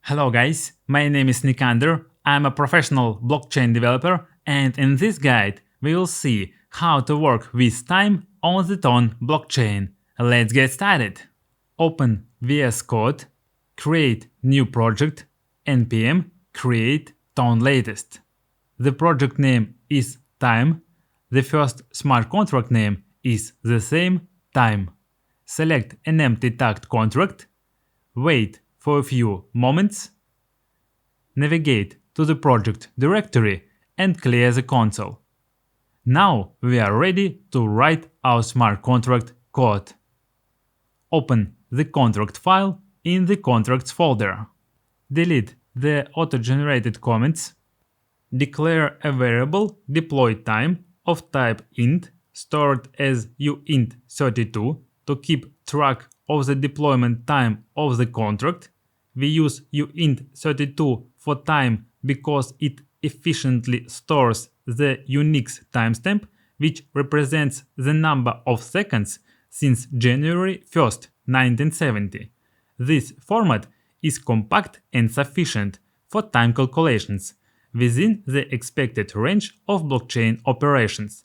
Hello guys, my name is Nikander, I'm a professional blockchain developer, and in this guide we will see how to work with time on the Ton blockchain. Let's get started. Open VS Code, create new project, npm create Ton latest. The project name is time, the first smart contract name is the same, time. Select an empty Tact contract, wait for a few moments, navigate to the project directory and clear the console. Now we are ready to write our smart contract code. Open the contract file in the contracts folder. Delete the auto-generated comments. Declare a variable deploy time of type int stored as uint32 to keep track of the deployment time of the contract. We use uint32 for time because it efficiently stores the Unix timestamp, which represents the number of seconds since January 1st, 1970. This format is compact and sufficient for time calculations within the expected range of blockchain operations.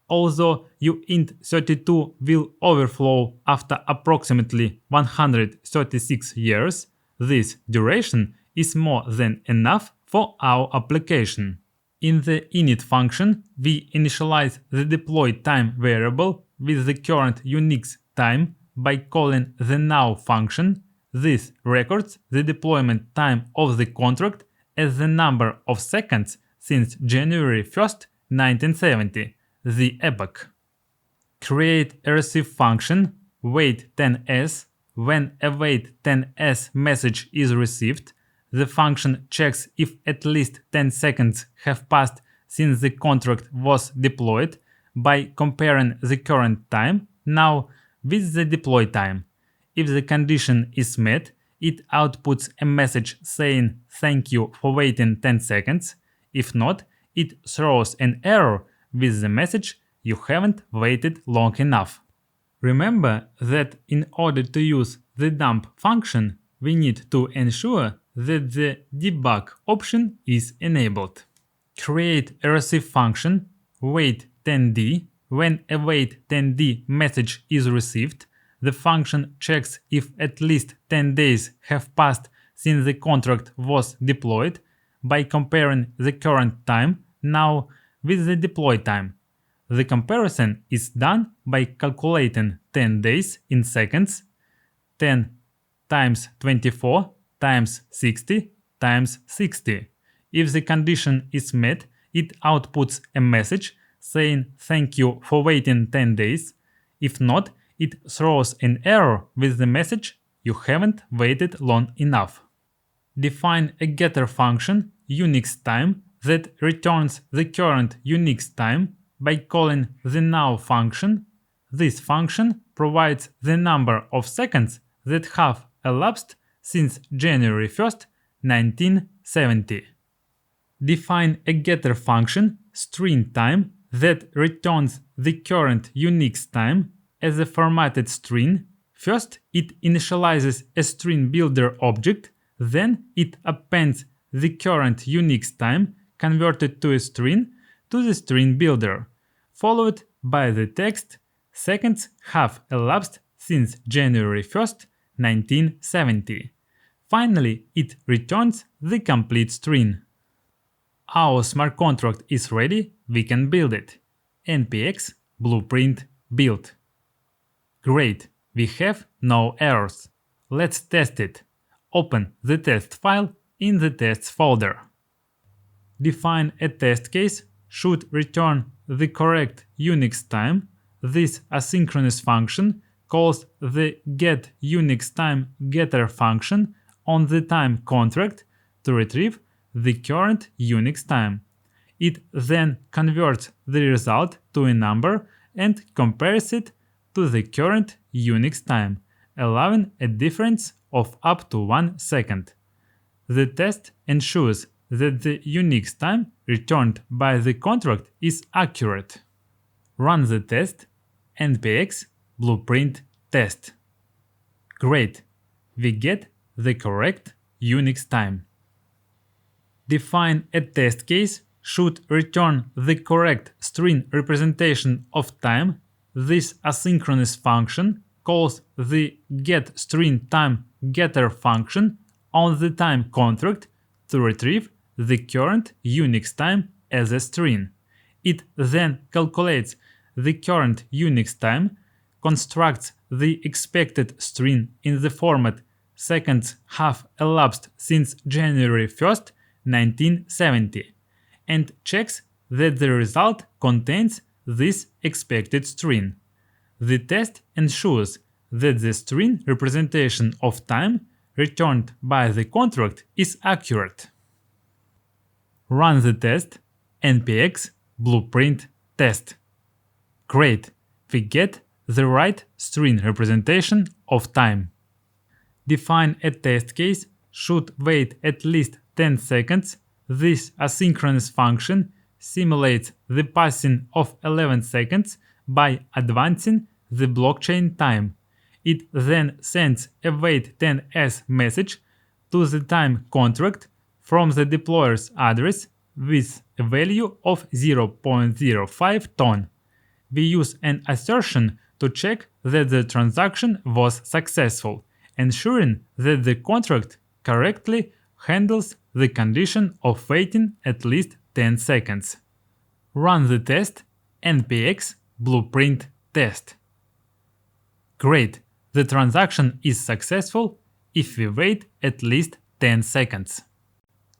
Although uint32 will overflow after approximately 136 years, this duration is more than enough for our application. In the init function, we initialize the deploy time variable with the current Unix time by calling the now function. This records the deployment time of the contract as the number of seconds since January 1st, 1970, the epoch. Create a receive function, wait10s. When a wait10s message is received, the function checks if at least 10 seconds have passed since the contract was deployed by comparing the current time now with the deploy time. If the condition is met, it outputs a message saying thank you for waiting 10 seconds. If not, it throws an error with the message you haven't waited long enough. Remember that in order to use the dump function, we need to ensure that the debug option is enabled. Create a receive function, wait10d. When a wait10d message is received, the function checks if at least 10 days have passed since the contract was deployed by comparing the current time now with the deploy time. The comparison is done by calculating 10 days in seconds, 10 times 24 times 60 times 60. If the condition is met, it outputs a message saying thank you for waiting 10 days. If not, it throws an error with the message you haven't waited long enough. Define a getter function Unix time that returns the current Unix time by calling the now function. This function provides the number of seconds that have elapsed since January 1st, 1970. Define a getter function string time that returns the current Unix time as a formatted string. First, it initializes a string builder object, then it appends the current Unix time converted to a string to the string builder, followed by the text seconds have elapsed since January 1st, 1970. Finally, it returns the complete string. Our smart contract is ready, we can build it. npx blueprint build. Great, we have no errors. Let's test it. Open the test file in the tests folder. Define a test case should return the correct Unix time. This asynchronous function calls the getUnixTimeGetter function on the time contract to retrieve the current Unix time. It then converts the result to a number and compares it to the current Unix time, allowing a difference of up to 1 second. The test ensures that the Unix time returned by the contract is accurate. Run the test npx blueprint test. Great, we get the correct Unix time. Define a test case should return the correct string representation of time. This asynchronous function calls the getStringTimeGetter function on the time contract to retrieve the current Unix time as a string. It then calculates the current Unix time, constructs the expected string in the format seconds have elapsed since January 1st, 1970, and checks that the result contains this expected string. The test ensures that the string representation of time returned by the contract is accurate. Run the test npx blueprint test. Great, we get the right string representation of time. Define a test case should wait at least 10 seconds. This asynchronous function simulates the passing of 11 seconds by advancing the blockchain time. It then sends a wait10s message to the time contract from the deployer's address with a value of 0.05 ton. We use an assertion to check that the transaction was successful, ensuring that the contract correctly handles the condition of waiting at least 10 seconds. Run the test npx blueprint test. Great, the transaction is successful if we wait at least 10 seconds.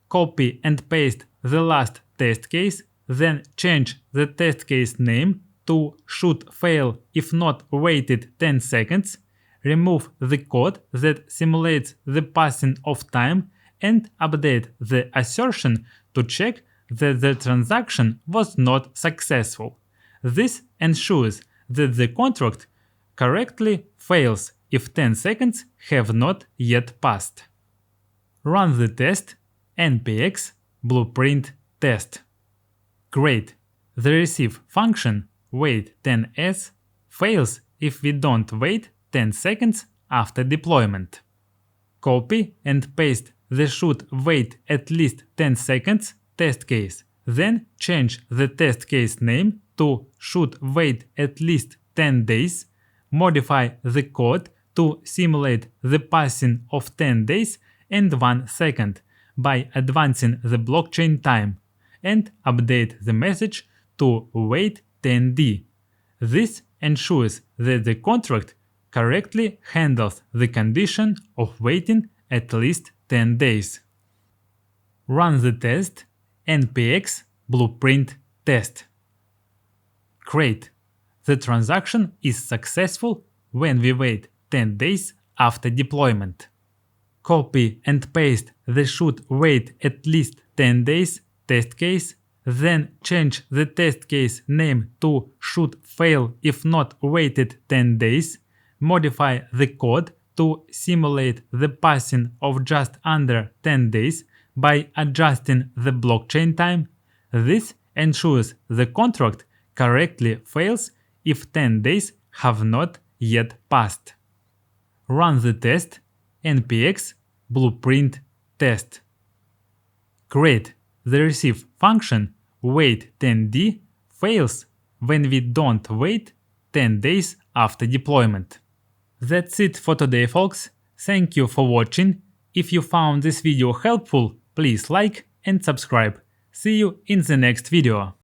Copy and paste the last test case, then change the test case name to should fail if not waited 10 seconds. Remove the code that simulates the passing of time and update the assertion to check that the transaction was not successful. This ensures that the contract correctly fails if 10 seconds have not yet passed. Run the test npx blueprint test. Great, the receive function wait10s fails if we don't wait 10 seconds after deployment. Copy and paste the should wait at least 10 seconds test case, then change the test case name to should wait at least 10 days, modify the code to simulate the passing of 10 days and 1 second by advancing the blockchain time, and update the message to wait10d. This ensures that the contract correctly handles the condition of waiting at least 10 days. Run the test npx blueprint test. Great, the transaction is successful when we wait 10 days after deployment. Copy and paste the should wait at least 10 days test case, then change the test case name to should fail if not waited 10 days, modify the code to simulate the passing of just under 10 days by adjusting the blockchain time. This ensures the contract correctly fails if 10 days have not yet passed. Run the test npx blueprint test. Great, the receive function wait10d fails when we don't wait 10 days after deployment. That's it for today, folks. Thank you for watching. If you found this video helpful, please like and subscribe. See you in the next video.